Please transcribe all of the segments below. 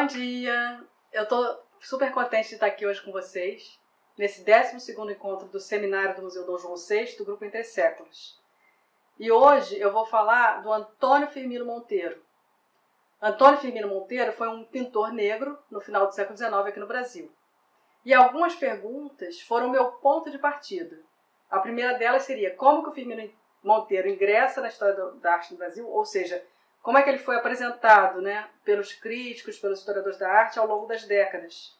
dia! Eu estou super contente de estar aqui hoje com vocês, nesse 12º encontro do seminário do Museu Dom João VI, do Grupo Entre Séculos. E hoje eu vou falar do Antônio Firmino Monteiro. Antônio Firmino Monteiro foi um pintor negro no final do século XIX aqui no Brasil. E algumas perguntas foram o meu ponto de partida. A primeira delas seria como que o Firmino Monteiro ingressa na história da arte no Brasil, ou seja, como é que ele foi apresentado, pelos críticos, pelos historiadores da arte ao longo das décadas.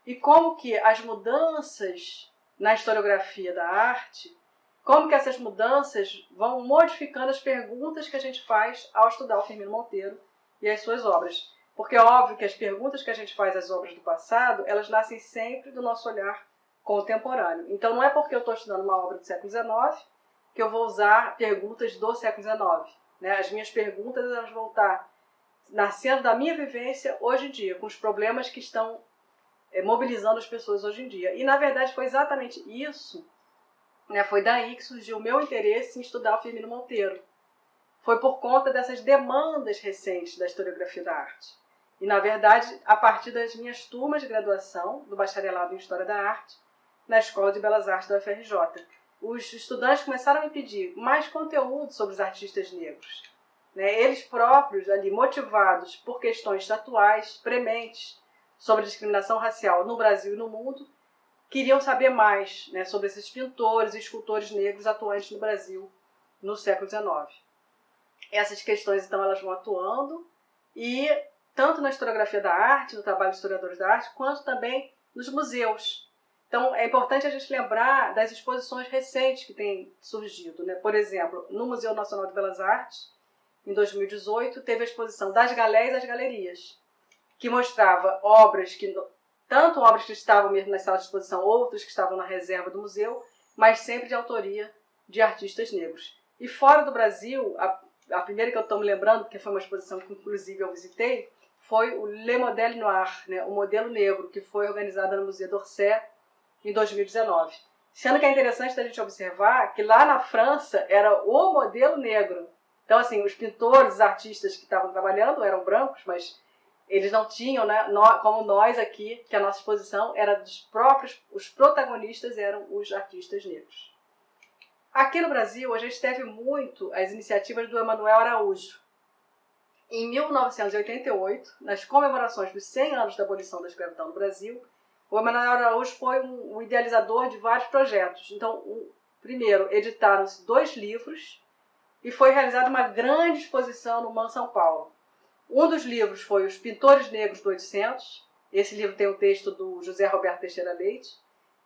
E como que as mudanças na historiografia da arte, como que essas mudanças vão modificando as perguntas que a gente faz ao estudar o Firmino Monteiro e as suas obras. Porque é óbvio que as perguntas que a gente faz às obras do passado, elas nascem sempre do nosso olhar contemporâneo. Então não é porque eu estou estudando uma obra do século XIX que eu vou usar perguntas do século XIX. As minhas perguntas elas vão estar nascendo da minha vivência hoje em dia, com os problemas que estão mobilizando as pessoas hoje em dia. E, na verdade, foi exatamente isso, foi daí que surgiu o meu interesse em estudar o Firmino Monteiro. Foi por conta dessas demandas recentes da historiografia da arte. E, na verdade, a partir das minhas turmas de graduação, do bacharelado em História da Arte, na Escola de Belas Artes da UFRJ. Os estudantes começaram a me pedir mais conteúdo sobre os artistas negros. Eles próprios, ali, motivados por questões atuais, prementes, sobre a discriminação racial no Brasil e no mundo, queriam saber mais sobre esses pintores e escultores negros atuantes no Brasil no século XIX. Essas questões, então, elas vão atuando, e tanto na historiografia da arte, no trabalho de historiadores da arte, quanto também nos museus. Então, é importante a gente lembrar das exposições recentes que têm surgido. Por exemplo, no Museu Nacional de Belas Artes, em 2018, teve a exposição Das Galés às Galerias, que mostrava obras tanto obras que estavam mesmo nas salas de exposição, outras que estavam na reserva do museu, mas sempre de autoria de artistas negros. E fora do Brasil, a primeira que eu estou me lembrando, porque foi uma exposição que inclusive eu visitei, foi o Le Modèle Noir, o modelo negro, que foi organizada no Museu d'Orsay, em 2019. Sendo que é interessante da gente observar que lá na França era o modelo negro. Então, assim, os pintores, os artistas que estavam trabalhando eram brancos, mas eles não tinham, como nós aqui, que a nossa exposição era dos próprios, os protagonistas eram os artistas negros. Aqui no Brasil, a gente teve muito as iniciativas do Emanuel Araújo. Em 1988, nas comemorações dos 100 anos da abolição da escravidão no Brasil, o Emanuel Araújo foi um idealizador de vários projetos. Então, primeiro, editaram-se 2 livros e foi realizada uma grande exposição no MAN São Paulo. Um dos livros foi Os Pintores Negros do 800. Esse livro tem o texto do José Roberto Teixeira Leite.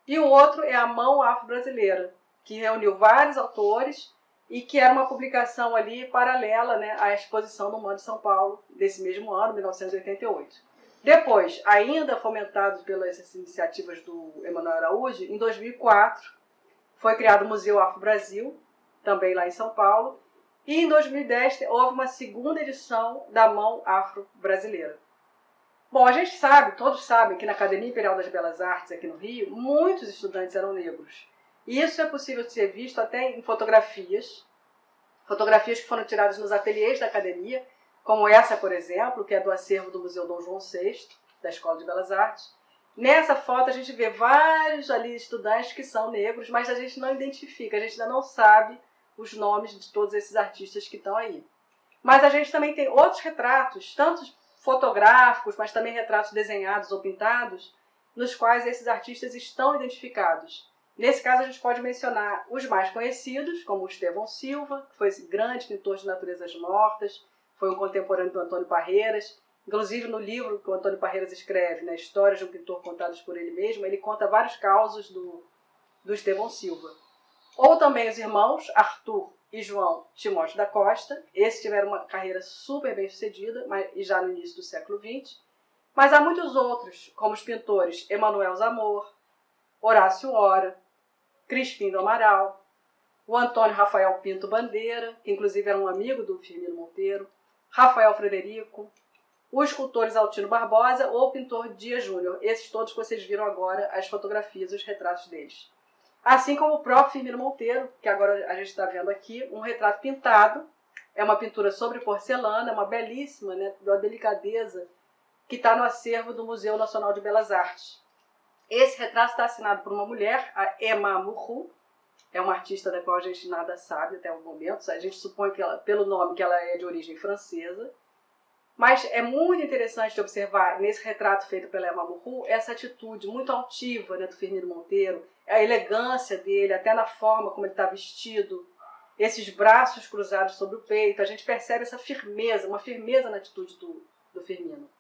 E o outro é A Mão Afro-Brasileira, que reuniu vários autores e que era uma publicação ali paralela à exposição no MAN de São Paulo, desse mesmo ano, 1988. Depois, ainda fomentado pelas iniciativas do Emanuel Araújo, em 2004 foi criado o Museu Afro-Brasil, também lá em São Paulo, e em 2010 houve uma segunda edição da Mão Afro-Brasileira. Bom, a gente sabe, todos sabem que na Academia Imperial das Belas Artes, aqui no Rio, muitos estudantes eram negros. E isso é possível de ser visto até em fotografias que foram tiradas nos ateliês da academia, como essa, por exemplo, que é do acervo do Museu Dom João VI, da Escola de Belas Artes. Nessa foto a gente vê vários ali estudantes que são negros, mas a gente não identifica, a gente ainda não sabe os nomes de todos esses artistas que estão aí. Mas a gente também tem outros retratos, tanto fotográficos, mas também retratos desenhados ou pintados, nos quais esses artistas estão identificados. Nesse caso, a gente pode mencionar os mais conhecidos, como o Estevão Silva, que foi esse grande pintor de naturezas mortas, foi um contemporâneo do Antônio Parreiras. Inclusive, no livro que o Antônio Parreiras escreve, Histórias de um Pintor Contadas por Ele Mesmo, ele conta vários causos do Estevão Silva. Ou também os irmãos Arthur e João Timóteo da Costa. Esses tiveram uma carreira super bem sucedida, e já no início do século XX. Mas há muitos outros, como os pintores Emanuel Zamor, Horácio Ora, Crispim do Amaral, o Antônio Rafael Pinto Bandeira, que inclusive era um amigo do Firmino Monteiro, Rafael Frederico, os escultores Altino Barbosa ou o pintor Dias Júnior. Esses todos que vocês viram agora, as fotografias, os retratos deles. Assim como o próprio Firmino Monteiro, que agora a gente está vendo aqui, um retrato pintado. É uma pintura sobre porcelana, uma belíssima, de uma delicadeza que está no acervo do Museu Nacional de Belas Artes. Esse retrato está assinado por uma mulher, a Emma Murru, é uma artista da qual a gente nada sabe até o momento, a gente supõe que ela, pelo nome que ela é de origem francesa, mas é muito interessante de observar nesse retrato feito pela Emma Murru essa atitude muito altiva, né, do Firmino Monteiro, a elegância dele, até na forma como ele está vestido, esses braços cruzados sobre o peito, a gente percebe essa firmeza, uma firmeza na atitude do Firmino.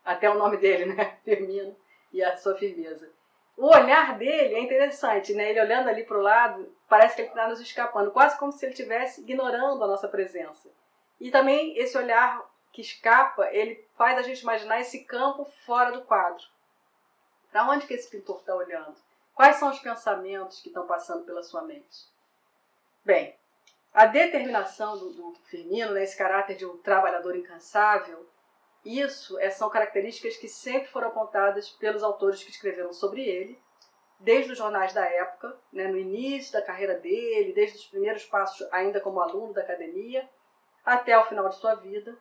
Até o nome dele, né, Firmino, e a sua firmeza. O olhar dele é interessante, né? Ele olhando ali para o lado, parece que ele está nos escapando, quase como se ele estivesse ignorando a nossa presença. E também esse olhar que escapa, ele faz a gente imaginar esse campo fora do quadro. Para onde que esse pintor está olhando? Quais são os pensamentos que estão passando pela sua mente? Bem, a determinação do Firmino, né, esse caráter de um trabalhador incansável, são características que sempre foram apontadas pelos autores que escreveram sobre ele, desde os jornais da época, né, no início da carreira dele, desde os primeiros passos ainda como aluno da academia, até o final de sua vida.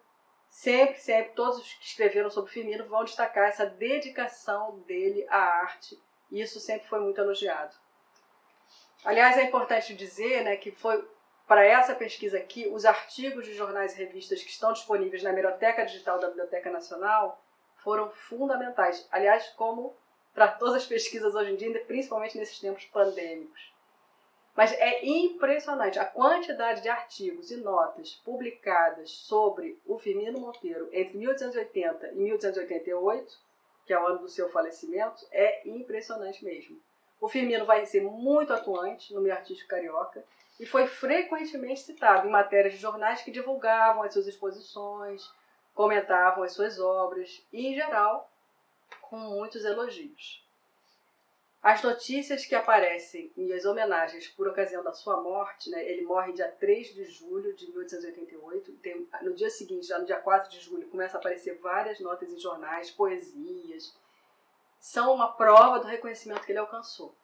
Sempre, todos os que escreveram sobre Firmino vão destacar essa dedicação dele à arte, e isso sempre foi muito elogiado. Aliás, é importante dizer, né, que foi para essa pesquisa aqui, os artigos de jornais e revistas que estão disponíveis na Hemeroteca Digital da Biblioteca Nacional foram fundamentais. Aliás, como para todas as pesquisas hoje em dia, principalmente nesses tempos pandêmicos. Mas é impressionante a quantidade de artigos e notas publicadas sobre o Firmino Monteiro entre 1880 e 1888, que é o ano do seu falecimento, é impressionante mesmo. O Firmino vai ser muito atuante no meio artístico carioca e foi frequentemente citado em matérias de jornais que divulgavam as suas exposições, comentavam as suas obras e, em geral, com muitos elogios. As notícias que aparecem e as homenagens por ocasião da sua morte, né, ele morre dia 3 de julho de 1888, no dia seguinte, já no dia 4 de julho, começam a aparecer várias notas em jornais, poesias, são uma prova do reconhecimento que ele alcançou.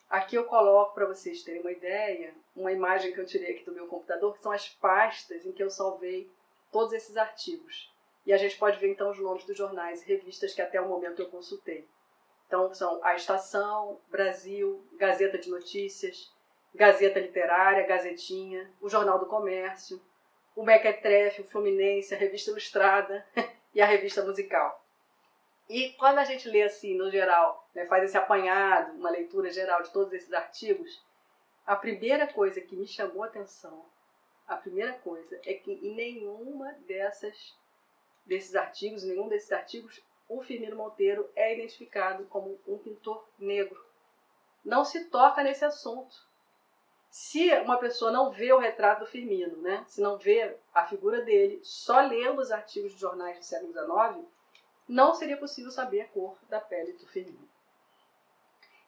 Aqui eu coloco, para vocês terem uma ideia, uma imagem que eu tirei aqui do meu computador, que são as pastas em que eu salvei todos esses artigos. E a gente pode ver então os nomes dos jornais e revistas que até o momento eu consultei. Então são a Estação, Brasil, Gazeta de Notícias, Gazeta Literária, Gazetinha, o Jornal do Comércio, o Mequetrefe, o Fluminense, a Revista Ilustrada e a Revista Musical. E quando a gente lê assim, no geral, né, faz esse apanhado, uma leitura geral de todos esses artigos, a primeira coisa que me chamou a atenção, é que em nenhum desses artigos, o Firmino Monteiro é identificado como um pintor negro. Não se toca nesse assunto. Se uma pessoa não vê o retrato do Firmino, né, se não vê a figura dele, só lendo os artigos de jornais do século XIX, não seria possível saber a cor da pele do Firmino.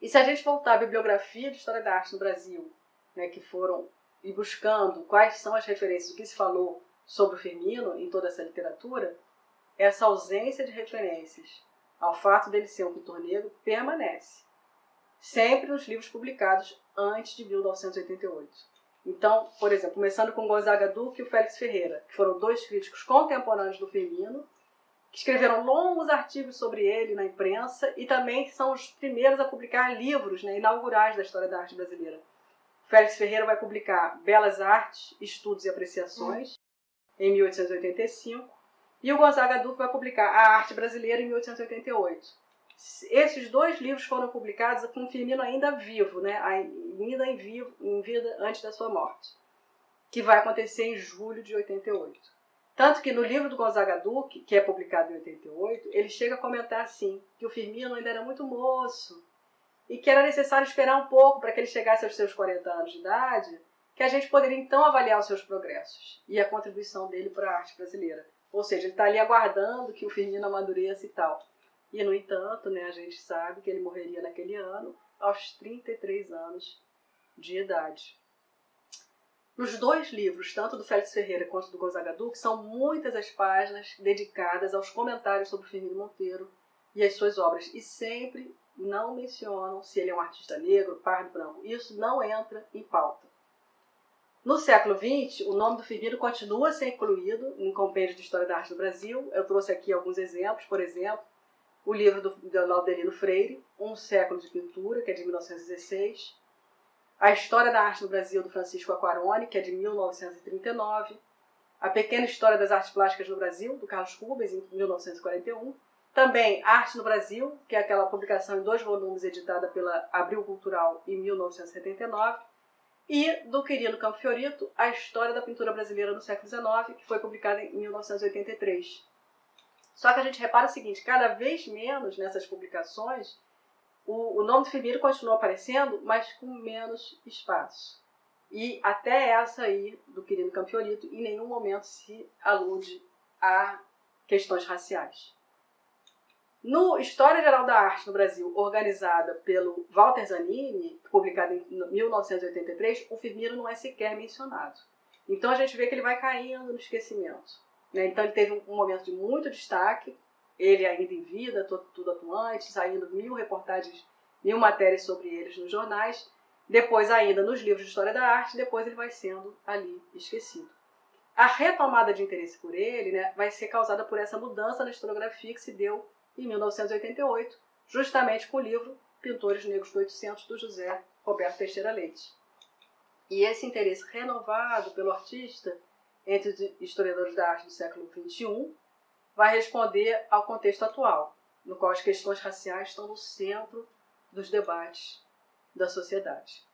E se a gente voltar à bibliografia de História da Arte no Brasil, né, que foram ir buscando quais são as referências, o que se falou sobre o Firmino em toda essa literatura, essa ausência de referências ao fato dele ser um pintor negro permanece. Sempre nos livros publicados antes de 1988. Então, por exemplo, começando com Gonzaga Duque e o Félix Ferreira, que foram dois críticos contemporâneos do Firmino, que escreveram longos artigos sobre ele na imprensa e também são os primeiros a publicar livros, né, inaugurais da história da arte brasileira. Félix Ferreira vai publicar Belas Artes, Estudos e Apreciações, em 1885, e o Gonzaga Duque vai publicar A Arte Brasileira, em 1888. Esses dois livros foram publicados com o Firmino ainda vivo, né, ainda em vida antes da sua morte, que vai acontecer em julho de 88. Tanto que no livro do Gonzaga Duque, que é publicado em 88, ele chega a comentar assim, que o Firmino ainda era muito moço e que era necessário esperar um pouco para que ele chegasse aos seus 40 anos de idade, que a gente poderia então avaliar os seus progressos e a contribuição dele para a arte brasileira. Ou seja, ele está ali aguardando que o Firmino amadureça e tal. E, no entanto, né, a gente sabe que ele morreria naquele ano, aos 33 anos de idade. Nos dois livros, tanto do Félix Ferreira quanto do Gonzaga Duque, são muitas as páginas dedicadas aos comentários sobre o Firmino Monteiro e as suas obras. E sempre não mencionam se ele é um artista negro, pardo, branco. Isso não entra em pauta. No século XX, o nome do Firmino continua a ser incluído em compêndio de História da Arte do Brasil. Eu trouxe aqui alguns exemplos, por exemplo, o livro do Laudelino Freire, Um Século de Pintura, que é de 1916, A História da Arte do Brasil, do Francisco Aquarone, que é de 1939, A Pequena História das Artes Plásticas no Brasil, do Carlos Rubens, em 1941, também Arte no Brasil, que é aquela publicação em 2 volumes editada pela Abril Cultural em 1979, e do Quirino Campo Fiorito, A História da Pintura Brasileira no Século XIX, que foi publicada em 1983. Só que a gente repara o seguinte, cada vez menos nessas publicações, o nome do Firmino continua aparecendo, mas com menos espaço. E até essa aí, do Quirino Campo Fiorito, em nenhum momento se alude a questões raciais. No História Geral da Arte no Brasil, organizada pelo Walter Zanini, publicada em 1983, o Firmino não é sequer mencionado. Então a gente vê que ele vai caindo no esquecimento. Então ele teve um momento de muito destaque, ele ainda em vida, tudo atuante, saindo 1000 reportagens, 1000 matérias sobre eles nos jornais, depois ainda nos livros de História da Arte, depois ele vai sendo ali esquecido. A retomada de interesse por ele vai ser causada por essa mudança na historiografia que se deu em 1988, justamente com o livro Pintores Negros do 800, do José Roberto Teixeira Leite. E esse interesse renovado pelo artista entre os historiadores da arte do século XXI vai responder ao contexto atual, no qual as questões raciais estão no centro dos debates da sociedade.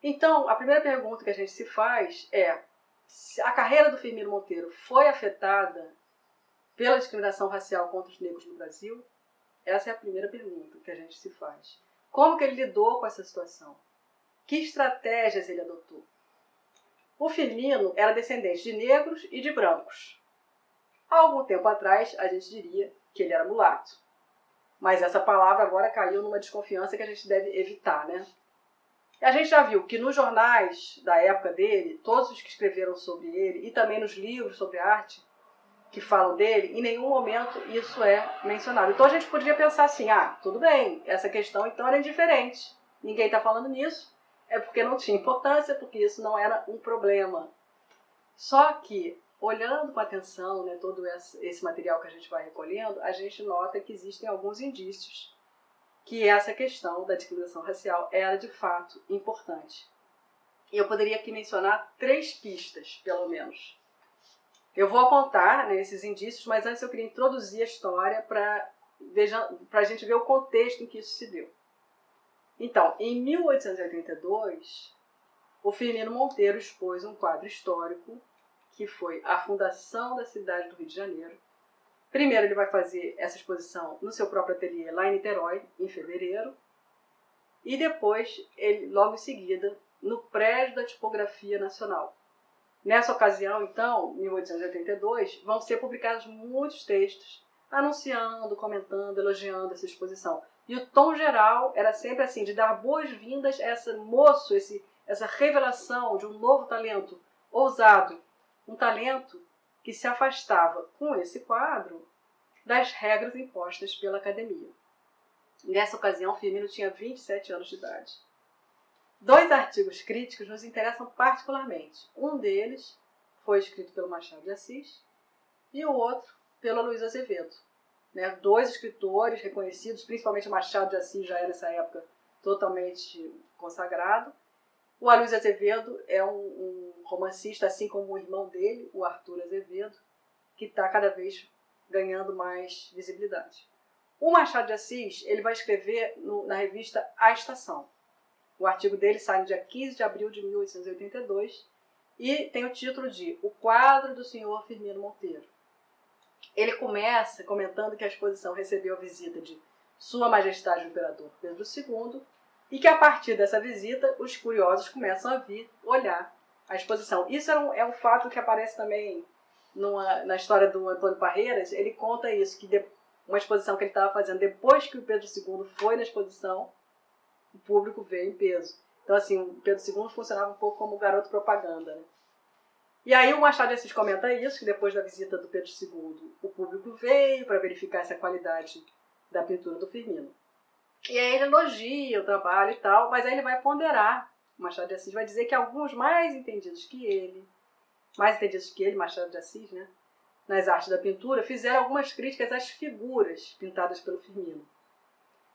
Então, a primeira pergunta que a gente se faz é: se a carreira do Firmino Monteiro foi afetada pela discriminação racial contra os negros no Brasil? Essa é a primeira pergunta que a gente se faz. Como que ele lidou com essa situação? Que estratégias ele adotou? O Firmino era descendente de negros e de brancos. Há algum tempo atrás, a gente diria que ele era mulato. Mas essa palavra agora caiu numa desconfiança que a gente deve evitar, E a gente já viu que nos jornais da época dele, todos os que escreveram sobre ele, e também nos livros sobre arte que falam dele, em nenhum momento isso é mencionado. Então a gente poderia pensar assim, tudo bem, essa questão então era indiferente. Ninguém está falando nisso, é porque não tinha importância, porque isso não era um problema. Só que, olhando com atenção todo esse material que a gente vai recolhendo, a gente nota que existem alguns indícios que essa questão da discriminação racial era de fato importante. E eu poderia aqui mencionar 3 pistas, pelo menos. Eu vou apontar esses indícios, mas antes eu queria introduzir a história para a gente ver o contexto em que isso se deu. Então, em 1882, o Firmino Monteiro expôs um quadro histórico que foi a fundação da cidade do Rio de Janeiro. Primeiro ele vai fazer essa exposição no seu próprio ateliê lá em Niterói, em fevereiro, e depois, logo em seguida, no prédio da Tipografia Nacional. Nessa ocasião, então, em 1882, vão ser publicados muitos textos anunciando, comentando, elogiando essa exposição. E o tom geral era sempre assim, de dar boas-vindas a esse moço, essa revelação de um novo talento ousado, um talento que se afastava, com esse quadro, das regras impostas pela academia. Nessa ocasião, Firmino tinha 27 anos de idade. 2 artigos críticos nos interessam particularmente. Um deles foi escrito pelo Machado de Assis e o outro pelo Luiz Azevedo. 2 escritores reconhecidos, principalmente Machado de Assis já era nessa época totalmente consagrado. O Aloysio Azevedo é um romancista, assim como o irmão dele, o Arthur Azevedo, que está cada vez ganhando mais visibilidade. O Machado de Assis ele vai escrever na revista A Estação. O artigo dele sai no dia 15 de abril de 1882 e tem o título de O Quadro do Senhor Firmino Monteiro. Ele começa comentando que a exposição recebeu a visita de Sua Majestade o Imperador Pedro II e que a partir dessa visita os curiosos começam a vir olhar a exposição. Isso é um fato que aparece também na história do Antônio Parreiras. Ele conta isso, que uma exposição que ele estava fazendo depois que o Pedro II foi na exposição, o público veio em peso. Então, assim, o Pedro II funcionava um pouco como garoto propaganda, E aí o Machado de Assis comenta isso, que depois da visita do Pedro II, o público veio para verificar essa qualidade da pintura do Firmino. E aí ele elogia o trabalho e tal, mas aí ele vai ponderar Machado de Assis vai dizer que alguns mais entendidos que ele, Machado de Assis, né, nas artes da pintura, fizeram algumas críticas às figuras pintadas pelo Firmino.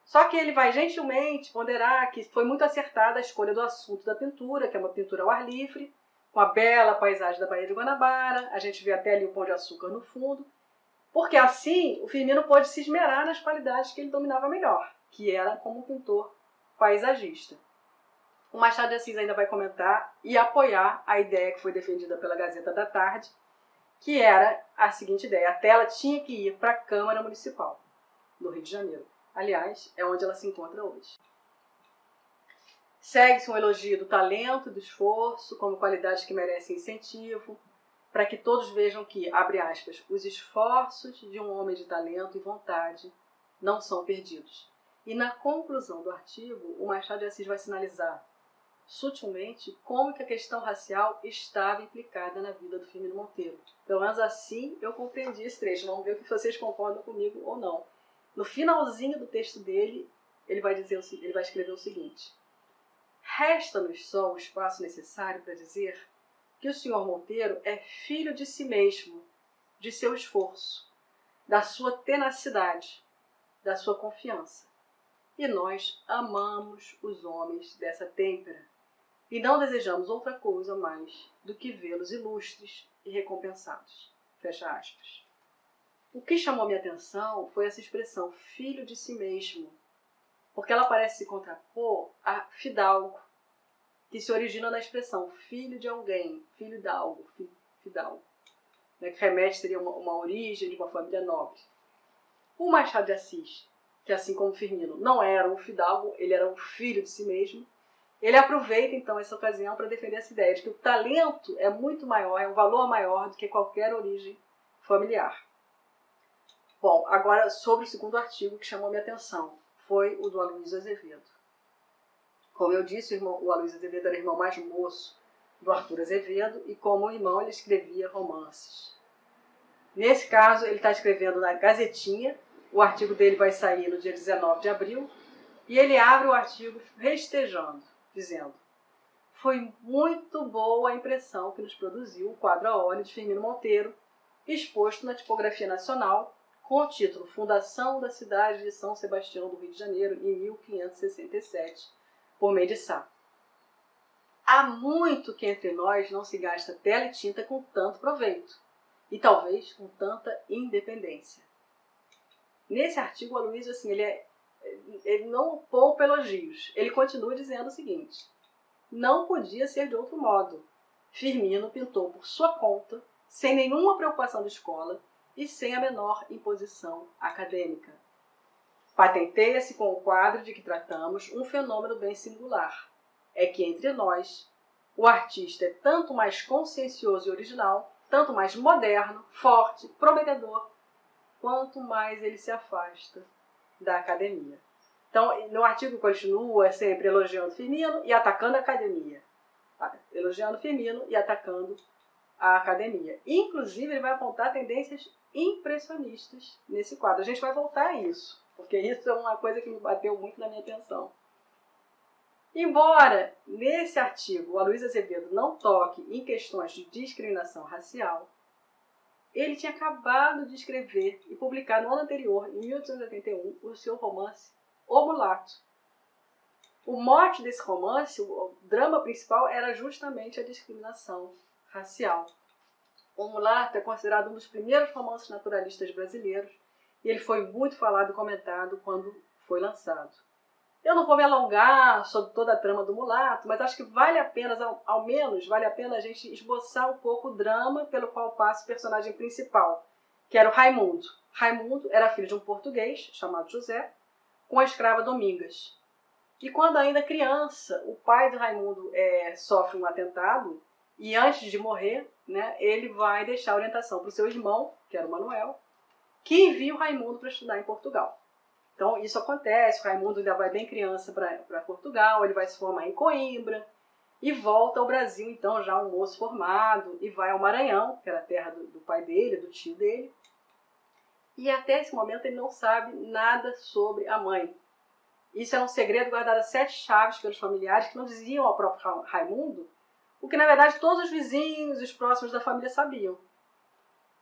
Só que ele vai gentilmente ponderar que foi muito acertada a escolha do assunto da pintura, que é uma pintura ao ar livre, com a bela paisagem da Baía de Guanabara, a gente vê até ali o Pão de Açúcar no fundo, porque assim o Firmino pôde se esmerar nas qualidades que ele dominava melhor, que era como um pintor paisagista. O Machado de Assis ainda vai comentar e apoiar a ideia que foi defendida pela Gazeta da Tarde, que era a seguinte ideia: a tela tinha que ir para a Câmara Municipal do Rio de Janeiro. Aliás, é onde ela se encontra hoje. Segue-se um elogio do talento e do esforço como qualidades que merecem incentivo, para que todos vejam que, abre aspas, os esforços de um homem de talento e vontade não são perdidos. E na conclusão do artigo, o Machado de Assis vai sinalizar sutilmente como que a questão racial estava implicada na vida do Firmino Monteiro. Pelo menos assim eu compreendi esse trecho. Vamos ver o que vocês concordam comigo ou não. No finalzinho do texto dele, ele vai escrever o seguinte: resta-nos só o espaço necessário para dizer que o Sr. Monteiro é filho de si mesmo, de seu esforço, da sua tenacidade, da sua confiança. E nós amamos os homens dessa têmpera e não desejamos outra coisa mais do que vê-los ilustres e recompensados. Fecha aspas. O que chamou minha atenção foi essa expressão, filho de si mesmo, porque ela parece se contrapor a fidalgo, que se origina na expressão filho de alguém, filho de algo, fidalgo, né, que remete seria uma origem de uma família nobre. O Machado de Assis, que assim como Firmino não era um fidalgo, ele era um filho de si mesmo, ele aproveita então essa ocasião para defender essa ideia de que o talento é muito maior, é um valor maior do que qualquer origem familiar. Bom, agora sobre o segundo artigo que chamou minha atenção, foi o do Aloysio Azevedo. Como eu disse, o Aloysio Azevedo era o irmão mais moço do Arthur Azevedo e como irmão ele escrevia romances. Nesse caso ele está escrevendo na Gazetinha, o artigo dele vai sair no dia 19 de abril e ele abre o artigo festejando, dizendo: foi muito boa a impressão que nos produziu o quadro a óleo de Firmino Monteiro, exposto na Tipografia Nacional, com o título Fundação da cidade de São Sebastião do Rio de Janeiro, em 1567, por meio de Sá. Há muito que entre nós não se gasta tela e tinta com tanto proveito, e talvez com tanta independência. Nesse artigo, o Aloysio, assim, ele não poupa elogios. Ele continua dizendo o seguinte: não podia ser de outro modo. Firmino pintou por sua conta, sem nenhuma preocupação de escola, e sem a menor imposição acadêmica. Patenteia-se com o quadro de que tratamos um fenômeno bem singular. É que entre nós, o artista é tanto mais consciencioso e original, tanto mais moderno, forte, prometedor, quanto mais ele se afasta da academia. Então, no artigo continua sempre elogiando Firmino e atacando a academia. Elogiando Firmino e atacando a academia. Inclusive, ele vai apontar tendências impressionistas nesse quadro. A gente vai voltar a isso, porque isso é uma coisa que me bateu muito na minha atenção. Embora, nesse artigo, o Aloysio Azevedo não toque em questões de discriminação racial, ele tinha acabado de escrever e publicar no ano anterior, em 1881, o seu romance O Mulato. O mote desse romance, o drama principal, era justamente a discriminação racial. O Mulato é considerado um dos primeiros romances naturalistas brasileiros e ele foi muito falado e comentado quando foi lançado. Eu não vou me alongar sobre toda a trama do Mulato, mas acho que vale a pena, ao menos, vale a pena a gente esboçar um pouco o drama pelo qual passa o personagem principal, que era o Raimundo. Raimundo era filho de um português, chamado José, com a escrava Domingas. E quando ainda criança, o pai de Raimundo sofre um atentado e antes de morrer, né, ele vai deixar a orientação para o seu irmão, que era o Manuel, que envia o Raimundo para estudar em Portugal. Então isso acontece, o Raimundo ainda vai bem criança para Portugal, ele vai se formar em Coimbra e volta ao Brasil, então já um moço formado, e vai ao Maranhão, que era a terra do pai dele, do tio dele. E até esse momento ele não sabe nada sobre a mãe. Isso era um segredo guardado a 7 chaves pelos familiares que não diziam ao próprio Raimundo, o que na verdade todos os vizinhos e os próximos da família sabiam.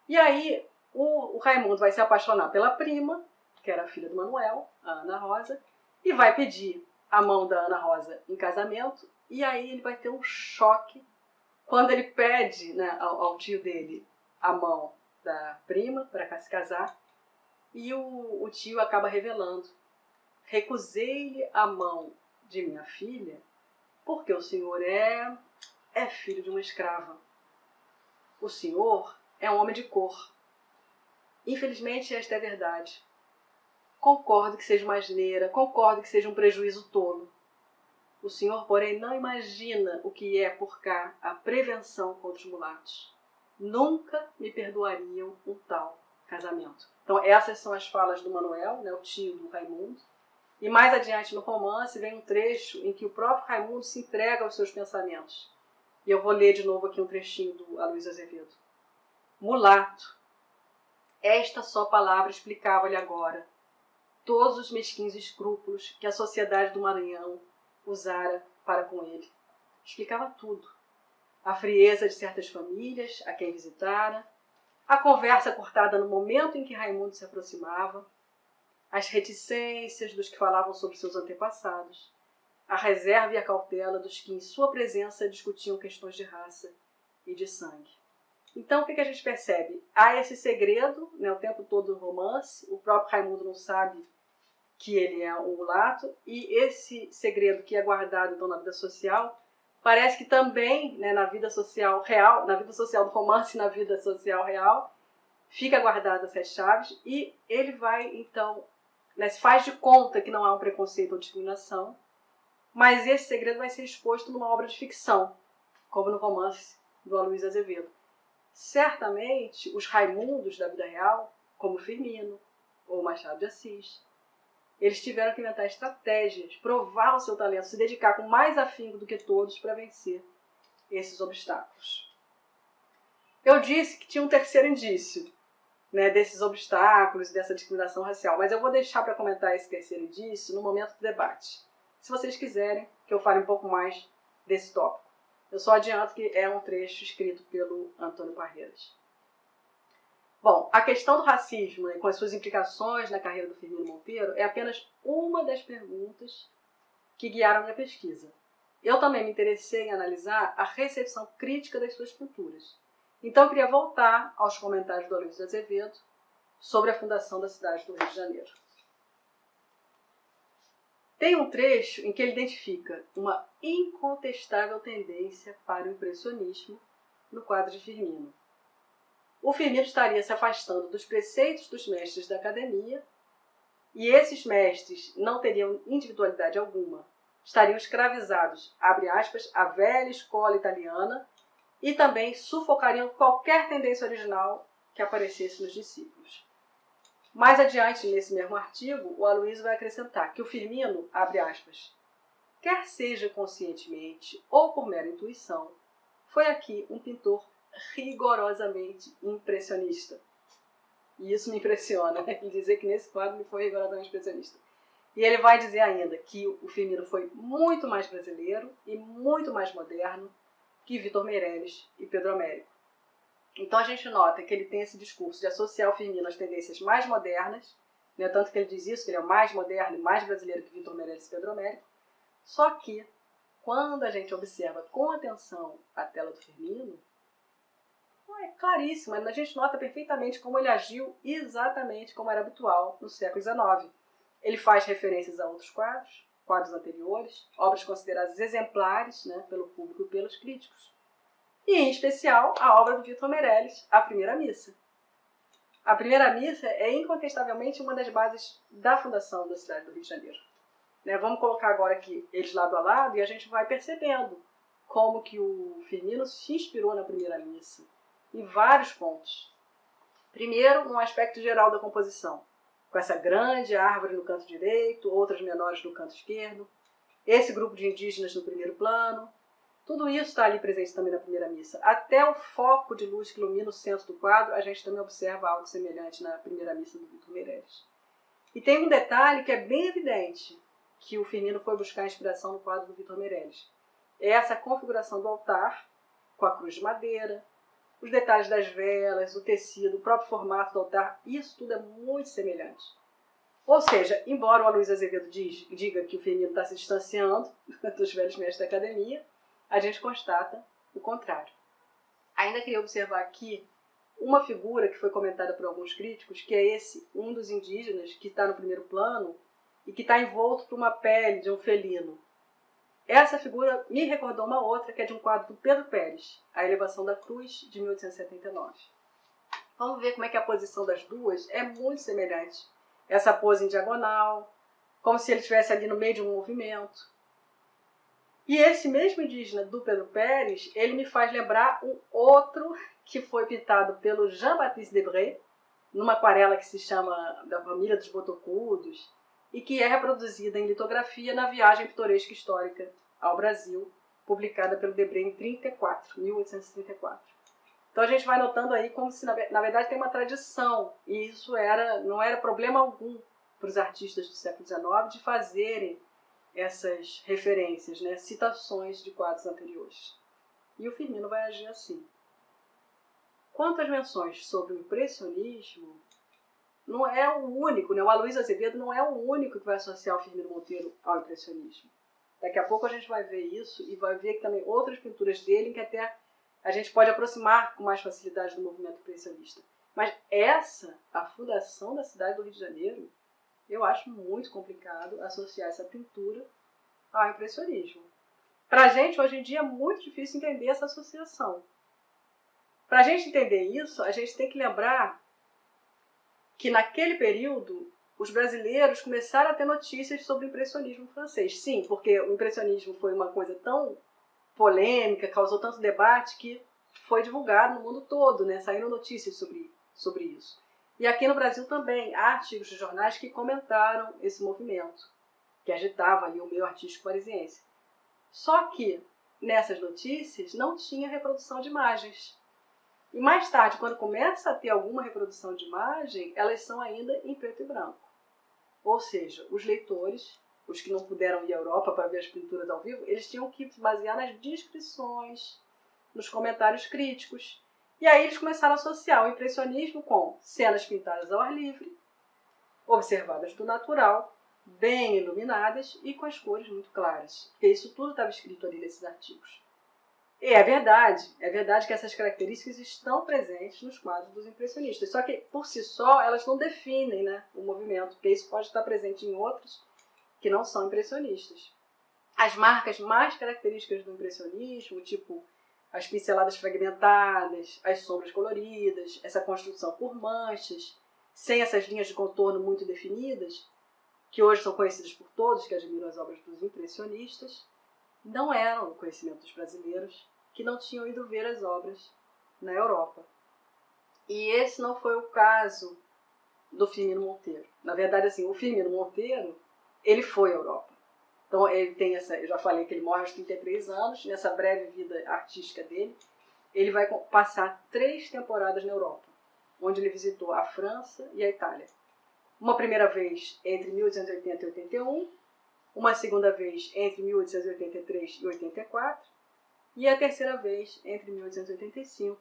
E aí o Raimundo vai se apaixonar pela prima, que era a filha do Manuel, a Ana Rosa, e vai pedir a mão da Ana Rosa em casamento, e aí ele vai ter um choque quando ele pede, né, ao tio dele a mão da prima para se casar, e o tio acaba revelando: recusei-lhe a mão de minha filha porque o senhor é filho de uma escrava. O senhor é um homem de cor. Infelizmente esta é a verdade. Concordo que seja uma asneira, concordo que seja um prejuízo tolo. O senhor, porém, não imagina o que é por cá a prevenção contra os mulatos. Nunca me perdoariam um tal casamento. Então essas são as falas do Manuel, né, o tio do Raimundo. E mais adiante no romance vem um trecho em que o próprio Raimundo se entrega aos seus pensamentos. E eu vou ler de novo aqui um trechinho do Aloysio Azevedo. Mulato. Esta só palavra explicava-lhe agora todos os mesquinhos escrúpulos que a sociedade do Maranhão usara para com ele. Explicava tudo. A frieza de certas famílias, a quem visitara, a conversa cortada no momento em que Raimundo se aproximava, as reticências dos que falavam sobre seus antepassados, a reserva e a cautela dos que em sua presença discutiam questões de raça e de sangue. Então o que a gente percebe? Há esse segredo, né, o tempo todo do romance, o próprio Raimundo não sabe que ele é um mulato, e esse segredo que é guardado então na vida social, parece que também, né, na vida social real, na vida social do romance e na vida social real, fica guardado as 7 chaves, e ele vai então, né, se faz de conta que não há um preconceito ou discriminação, mas esse segredo vai ser exposto numa obra de ficção, como no romance do Aloysio Azevedo. Certamente os Raimundos da vida real, como Firmino ou Machado de Assis, eles tiveram que inventar estratégias, provar o seu talento, se dedicar com mais afinco do que todos para vencer esses obstáculos. Eu disse que tinha um terceiro indício, né, desses obstáculos e dessa discriminação racial, mas eu vou deixar para comentar esse terceiro indício no momento do debate, se vocês quiserem que eu fale um pouco mais desse tópico. Eu só adianto que é um trecho escrito pelo Antônio Parreiras. Bom, a questão do racismo, né, com as suas implicações na carreira do Firmino Monteiro, é apenas uma das perguntas que guiaram a minha pesquisa. Eu também me interessei em analisar a recepção crítica das suas pinturas. Então eu queria voltar aos comentários do Aloysio Azevedo sobre a fundação da cidade do Rio de Janeiro. Tem um trecho em que ele identifica uma incontestável tendência para o impressionismo no quadro de Firmino. O Firmino estaria se afastando dos preceitos dos mestres da academia, e esses mestres não teriam individualidade alguma, estariam escravizados, abre aspas, à velha escola italiana, e também sufocariam qualquer tendência original que aparecesse nos discípulos. Mais adiante, nesse mesmo artigo, o Aloysio vai acrescentar que o Firmino, abre aspas, quer seja conscientemente ou por mera intuição, foi aqui um pintor rigorosamente impressionista. E isso me impressiona, né? Ele dizer que nesse quadro ele foi rigorosamente impressionista. E ele vai dizer ainda que o Firmino foi muito mais brasileiro e muito mais moderno que Vitor Meirelles e Pedro Américo. Então a gente nota que ele tem esse discurso de associar o Firmino às tendências mais modernas, né? Tanto que ele diz isso, que ele é mais moderno e mais brasileiro que Vitor Meirelles e Pedro Américo. Só que, quando a gente observa com atenção a tela do Firmino, é claríssimo, a gente nota perfeitamente como ele agiu exatamente como era habitual no século XIX. Ele faz referências a outros quadros anteriores, obras consideradas exemplares, né, pelo público e pelos críticos. E, em especial, a obra do Vitor Meirelles, A Primeira Missa. A Primeira Missa é incontestavelmente uma das bases da fundação da cidade do Rio de Janeiro. Né, vamos colocar agora aqui eles lado a lado e a gente vai percebendo como que o Firmino se inspirou na Primeira Missa, em vários pontos. Primeiro, um aspecto geral da composição, com essa grande árvore no canto direito, outras menores no canto esquerdo, esse grupo de indígenas no primeiro plano. Tudo isso está ali presente também na Primeira Missa. Até o foco de luz que ilumina o centro do quadro, a gente também observa algo semelhante na Primeira Missa do Vitor Meirelles. E tem um detalhe que é bem evidente, que o Firmino foi buscar inspiração no quadro do Vitor Meirelles. É essa configuração do altar, com a cruz de madeira, os detalhes das velas, o tecido, o próprio formato do altar, isso tudo é muito semelhante. Ou seja, embora o Aloysio Azevedo diga que o Firmino está se distanciando dos velhos mestres da academia, a gente constata o contrário. Ainda queria observar aqui uma figura que foi comentada por alguns críticos, que é um dos indígenas que está no primeiro plano e que está envolto por uma pele de um felino. Essa figura me recordou uma outra, que é de um quadro do Pedro Pérez, A Elevação da Cruz, de 1879. Vamos ver como é que a posição das duas é muito semelhante. Essa pose em diagonal, como se ele estivesse ali no meio de um movimento. E esse mesmo indígena do Pedro Pérez, ele me faz lembrar um outro que foi pintado pelo Jean-Baptiste Debré, numa aquarela que se chama Da Família dos Botocudos, e que é reproduzida em litografia na Viagem Pitoresca Histórica ao Brasil, publicada pelo Debré em 1834. Então a gente vai notando aí como se, na verdade, tem uma tradição, e isso não era problema algum para os artistas do século XIX de fazerem essas referências, né, citações de quadros anteriores. E o Firmino vai agir assim. Quanto às menções sobre o impressionismo, não é o único, né? O Aloysio Azevedo não é o único que vai associar o Firmino Monteiro ao impressionismo. Daqui a pouco a gente vai ver isso e vai ver que também outras pinturas dele que até a gente pode aproximar com mais facilidade do movimento impressionista. Mas a fundação da cidade do Rio de Janeiro, eu acho muito complicado associar essa pintura ao impressionismo. Para a gente, hoje em dia, é muito difícil entender essa associação. Para a gente entender isso, a gente tem que lembrar que naquele período os brasileiros começaram a ter notícias sobre o impressionismo francês. Sim, porque o impressionismo foi uma coisa tão polêmica, causou tanto debate que foi divulgado no mundo todo, né? Saíram notícias sobre isso. E aqui no Brasil também há artigos de jornais que comentaram esse movimento, que agitava ali o meio artístico parisiense. Só que nessas notícias não tinha reprodução de imagens. E mais tarde, quando começa a ter alguma reprodução de imagem, elas são ainda em preto e branco. Ou seja, os leitores, os que não puderam ir à Europa para ver as pinturas ao vivo, eles tinham que se basear nas descrições, nos comentários críticos. E aí eles começaram a associar o impressionismo com cenas pintadas ao ar livre, observadas do natural, bem iluminadas e com as cores muito claras. Porque isso tudo estava escrito ali nesses artigos. E é verdade que essas características estão presentes nos quadros dos impressionistas. Só que, por si só, elas não definem, né, o movimento, porque isso pode estar presente em outros que não são impressionistas. As marcas mais características do impressionismo, tipo as pinceladas fragmentadas, as sombras coloridas, essa construção por manchas, sem essas linhas de contorno muito definidas, que hoje são conhecidas por todos que admiram as obras dos impressionistas, não eram o conhecimento dos brasileiros que não tinham ido ver as obras na Europa. E esse não foi o caso do Firmino Monteiro. Na verdade, assim, o Firmino Monteiro, ele foi à Europa. Então, ele tem eu já falei que ele morre aos 33 anos, nessa breve vida artística dele, ele vai passar 3 temporadas na Europa, onde ele visitou a França e a Itália. Uma primeira vez entre 1880 e 81, uma segunda vez entre 1883 e 84, e a terceira vez entre 1885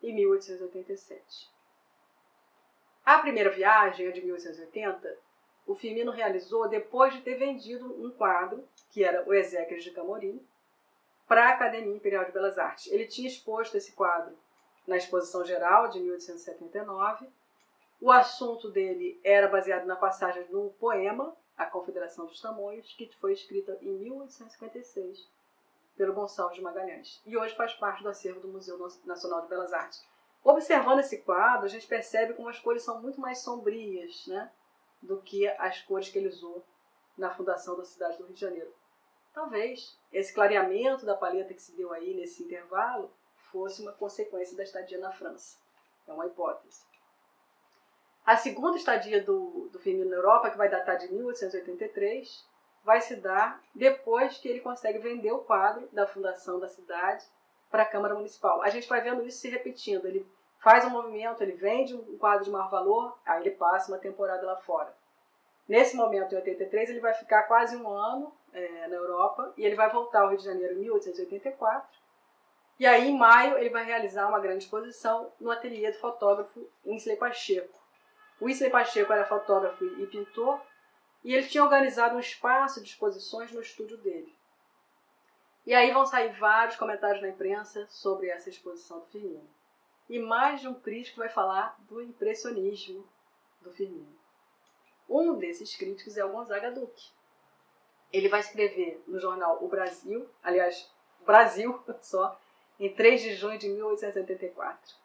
e 1887. A primeira viagem, a de 1880, o Firmino realizou depois de ter vendido um quadro, que era o Ezequiel de Camorim, para a Academia Imperial de Belas Artes. Ele tinha exposto esse quadro na Exposição Geral de 1879. O assunto dele era baseado na passagem de um poema, A Confederação dos Tamoios, que foi escrita em 1856 pelo Gonçalves de Magalhães. E hoje faz parte do acervo do Museu Nacional de Belas Artes. Observando esse quadro, a gente percebe como as cores são muito mais sombrias, né, do que as cores que ele usou na fundação da cidade do Rio de Janeiro. Talvez esse clareamento da paleta que se deu aí nesse intervalo fosse uma consequência da estadia na França. É uma hipótese. A segunda estadia do Firmino na Europa, que vai datar de 1883, vai se dar depois que ele consegue vender o quadro da fundação da cidade para a Câmara Municipal. A gente vai vendo isso se repetindo. Ele faz um movimento, ele vende um quadro de maior valor, aí ele passa uma temporada lá fora. Nesse momento, em 83, ele vai ficar quase um ano na Europa e ele vai voltar ao Rio de Janeiro em 1884. E aí, em maio, ele vai realizar uma grande exposição no ateliê do fotógrafo Winsley Pacheco. O Winsley Pacheco era fotógrafo e pintor e ele tinha organizado um espaço de exposições no estúdio dele. E aí vão sair vários comentários na imprensa sobre essa exposição do Firmino. E mais de um crítico vai falar do impressionismo do Firmino. Um desses críticos é o Gonzaga Duque. Ele vai escrever no jornal O Brasil, aliás, Brasil só, em 3 de junho de 1884.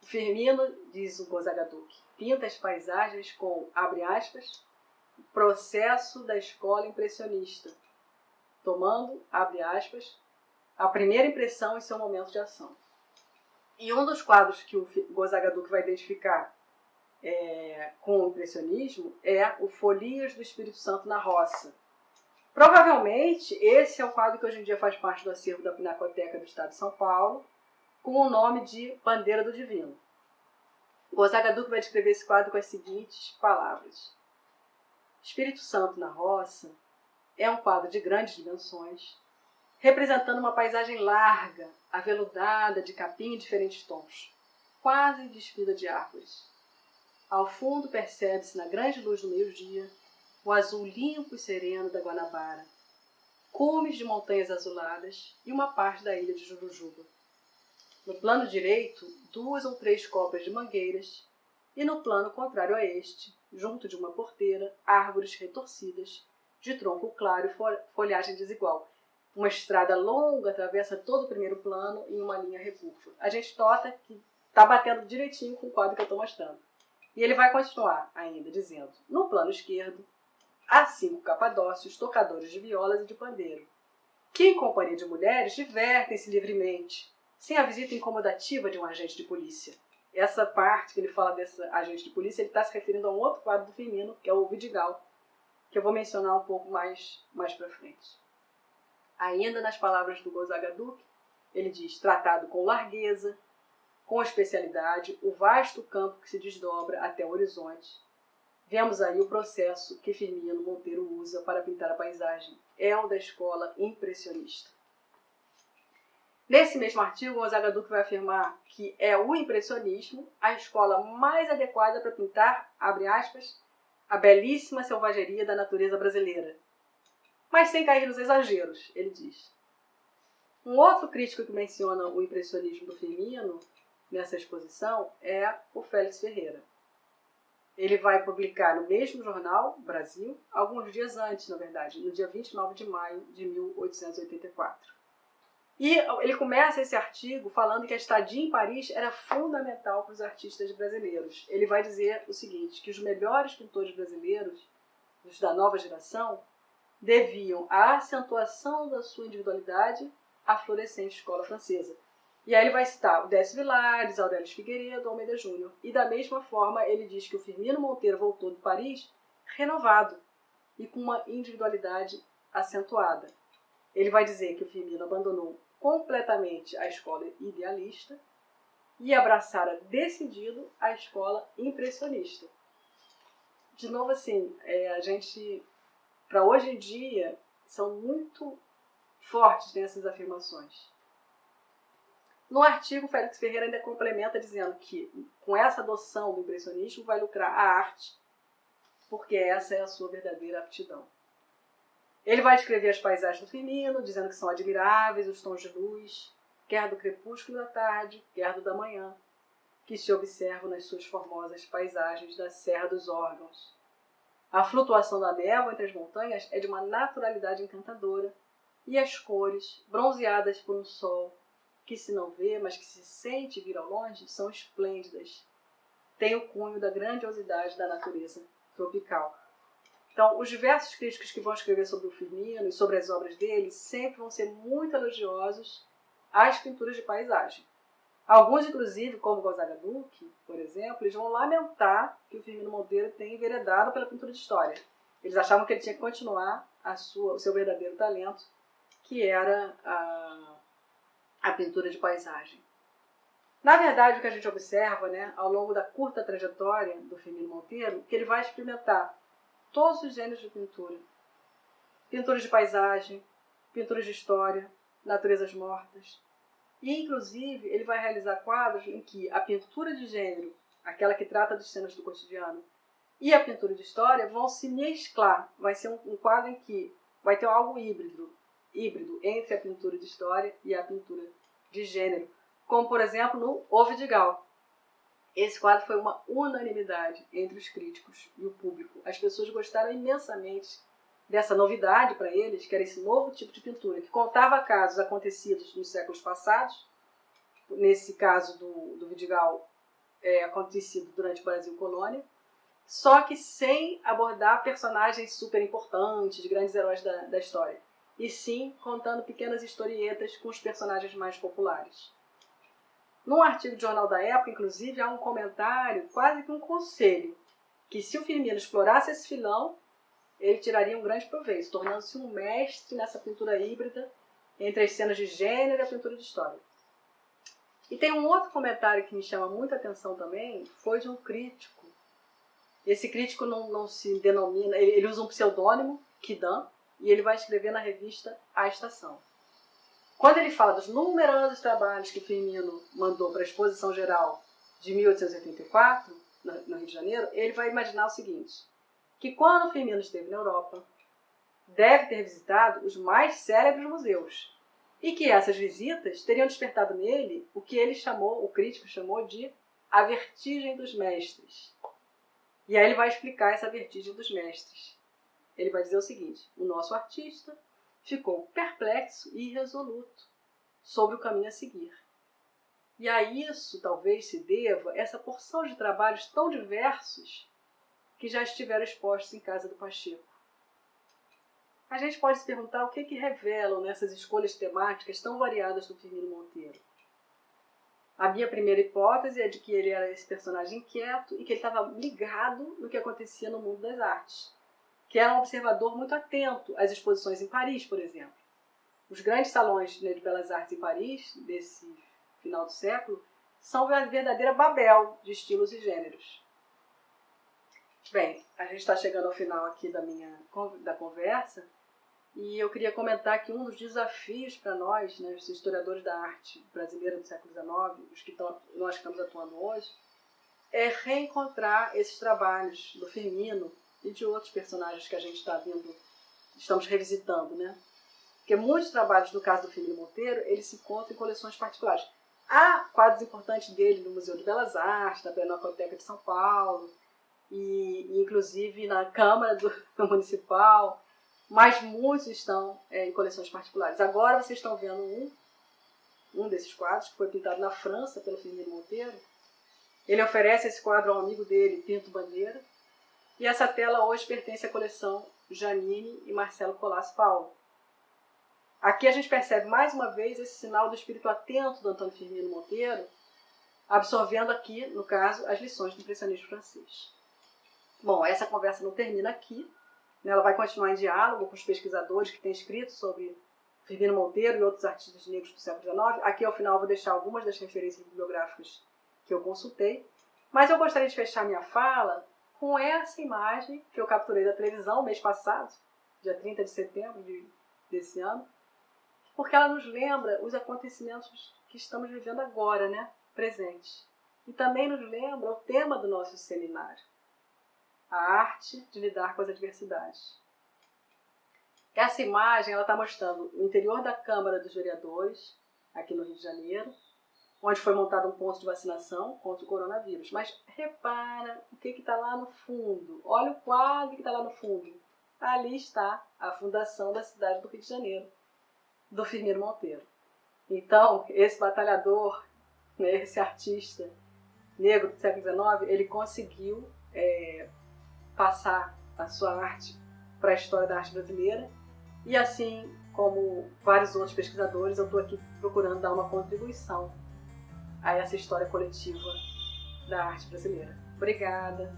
O Firmino, diz o Gonzaga Duque, pinta as paisagens com, abre aspas, processo da escola impressionista, tomando, abre aspas, a primeira impressão em seu momento de ação. E um dos quadros que o Gonzaga Duque vai identificar com o impressionismo é o Folias do Espírito Santo na Roça. Provavelmente, esse é o quadro que hoje em dia faz parte do acervo da Pinacoteca do Estado de São Paulo, com o nome de Bandeira do Divino. Gonzaga Duque vai descrever esse quadro com as seguintes palavras. Espírito Santo na Roça é um quadro de grandes dimensões, representando uma paisagem larga, aveludada de capim em diferentes tons, quase despida de árvores. Ao fundo percebe-se, na grande luz do meio-dia, o azul limpo e sereno da Guanabara, cumes de montanhas azuladas e uma parte da ilha de Jurujuba. No plano direito, 2 ou 3 copas de mangueiras e no plano contrário a este, junto de uma porteira, árvores retorcidas, de tronco claro e folhagem desigual. Uma estrada longa atravessa todo o primeiro plano em uma linha recurva. A gente nota que está batendo direitinho com o quadro que eu estou mostrando. E ele vai continuar ainda dizendo, no plano esquerdo, há 5 capadócios, tocadores de violas e de pandeiro, que em companhia de mulheres divertem-se livremente, sem a visita incomodativa de um agente de polícia. Essa parte que ele fala desse agente de polícia, ele está se referindo a um outro quadro do Firmino, que é o Vidigal, que eu vou mencionar um pouco mais para frente. Ainda nas palavras do Gonzaga Duque, ele diz, tratado com largueza, com especialidade, o vasto campo que se desdobra até o horizonte. Vemos aí o processo que Firmino Monteiro usa para pintar a paisagem. É o da escola impressionista. Nesse mesmo artigo, Gonzaga Duque vai afirmar que é o impressionismo a escola mais adequada para pintar, abre aspas, a belíssima selvageria da natureza brasileira. Mas sem cair nos exageros, ele diz. Um outro crítico que menciona o impressionismo do Firmino nessa exposição é o Félix Ferreira. Ele vai publicar no mesmo jornal, Brasil, alguns dias antes, na verdade, no dia 29 de maio de 1884. E ele começa esse artigo falando que a estadia em Paris era fundamental para os artistas brasileiros. Ele vai dizer o seguinte, que os melhores pintores brasileiros, os da nova geração, deviam à acentuação da sua individualidade à florescente escola francesa. E aí ele vai citar o Décio Vilares, Aurélio Figueiredo, Almeida Júnior. E da mesma forma ele diz que o Firmino Monteiro voltou de Paris renovado e com uma individualidade acentuada. Ele vai dizer que o Firmino abandonou completamente a escola idealista e abraçara decidido a escola impressionista. De novo assim, a gente, para hoje em dia, são muito fortes nessas afirmações. No artigo, Félix Ferreira ainda complementa dizendo que com essa adoção do impressionismo vai lucrar a arte, porque essa é a sua verdadeira aptidão. Ele vai descrever as paisagens do Firmino, dizendo que são admiráveis os tons de luz, quer do crepúsculo da tarde, quer do da manhã, que se observam nas suas formosas paisagens da Serra dos Órgãos. A flutuação da névoa entre as montanhas é de uma naturalidade encantadora, e as cores, bronzeadas por um sol, que se não vê, mas que se sente vir ao longe, são esplêndidas. Tem o cunho da grandiosidade da natureza tropical. Então, os diversos críticos que vão escrever sobre o Firmino e sobre as obras dele sempre vão ser muito elogiosos às pinturas de paisagem. Alguns, inclusive, como Gonzaga Duque, por exemplo, eles vão lamentar que o Firmino Monteiro tenha enveredado pela pintura de história. Eles achavam que ele tinha que continuar o seu verdadeiro talento, que era a pintura de paisagem. Na verdade, o que a gente observa, ao longo da curta trajetória do Firmino Monteiro, que ele vai experimentar todos os gêneros de pintura. Pinturas de paisagem, pinturas de história, naturezas mortas. E, inclusive, ele vai realizar quadros em que a pintura de gênero, aquela que trata das cenas do cotidiano, e a pintura de história vão se mesclar. Vai ser um quadro em que vai ter algo híbrido entre a pintura de história e a pintura de gênero. Como, por exemplo, no O Vidigal. Esse quadro foi uma unanimidade entre os críticos e o público. As pessoas gostaram imensamente dessa novidade para eles, que era esse novo tipo de pintura, que contava casos acontecidos nos séculos passados. Nesse caso do Vidigal, acontecido durante o Brasil Colônia, só que sem abordar personagens super importantes, grandes heróis da história, e sim contando pequenas historietas com os personagens mais populares. Num artigo de jornal da época, inclusive, há um comentário, quase que um conselho, que se o Firmino explorasse esse filão, ele tiraria um grande proveito, tornando-se um mestre nessa pintura híbrida entre as cenas de gênero e a pintura de história. E tem um outro comentário que me chama muita atenção também, foi de um crítico. Esse crítico não se denomina, ele usa um pseudônimo, Kidan, e ele vai escrever na revista A Estação. Quando ele fala dos numerosos trabalhos que Firmino mandou para a Exposição Geral de 1884, no Rio de Janeiro, ele vai imaginar o seguinte, que quando Firmino esteve na Europa, deve ter visitado os mais célebres museus, e que essas visitas teriam despertado nele o que ele chamou, o crítico chamou de a vertigem dos mestres. E aí ele vai explicar essa vertigem dos mestres. Ele vai dizer o seguinte, o nosso artista ficou perplexo e irresoluto sobre o caminho a seguir. E a isso talvez se deva essa porção de trabalhos tão diversos que já estiveram expostos em casa do Pacheco. A gente pode se perguntar o que revelam nessas escolhas temáticas tão variadas do Firmino Monteiro. A minha primeira hipótese é de que ele era esse personagem inquieto e que ele estava ligado no que acontecia no mundo das artes, que era um observador muito atento às exposições em Paris, por exemplo. Os grandes salões de belas artes em Paris, desse final do século, são uma verdadeira Babel de estilos e gêneros. Bem, a gente está chegando ao final aqui da conversa, e eu queria comentar que um dos desafios para nós, né, os historiadores da arte brasileira do século XIX, nós que estamos atuando hoje, é reencontrar esses trabalhos do Firmino e de outros personagens que a gente estamos revisitando, né? Porque muitos trabalhos, no caso do Firmino Monteiro, eles se encontram em coleções particulares. Há quadros importantes dele no Museu de Belas Artes, na Pinacoteca de São Paulo, e inclusive na Câmara do Municipal, mas muitos estão em coleções particulares. Agora vocês estão vendo um desses quadros, que foi pintado na França pelo Firmino Monteiro. Ele oferece esse quadro ao amigo dele, Pinto Bandeira, e essa tela hoje pertence à coleção Janine e Marcelo Colasso Paulo. Aqui a gente percebe mais uma vez esse sinal do espírito atento do Antônio Firmino Monteiro, absorvendo aqui, no caso, as lições do impressionismo francês. Bom, essa conversa não termina aqui, né? Ela vai continuar em diálogo com os pesquisadores que têm escrito sobre Firmino Monteiro e outros artistas negros do século XIX. Aqui ao final eu vou deixar algumas das referências bibliográficas que eu consultei, mas eu gostaria de fechar minha fala com essa imagem que eu capturei da televisão mês passado, dia 30 de setembro desse ano, porque ela nos lembra os acontecimentos que estamos vivendo agora, né? Presente. E também nos lembra o tema do nosso seminário, a arte de lidar com as adversidades. Essa imagem está mostrando o interior da Câmara dos Vereadores, aqui no Rio de Janeiro, onde foi montado um ponto de vacinação contra o coronavírus. Mas repara o que está lá no fundo. Olha o quadro que está lá no fundo. Ali está a fundação da cidade do Rio de Janeiro, do Firmino Monteiro. Então, esse batalhador, né, esse artista negro do século XIX, ele conseguiu passar a sua arte para a história da arte brasileira. E assim como vários outros pesquisadores, eu estou aqui procurando dar uma contribuição a essa história coletiva da arte brasileira. Obrigada!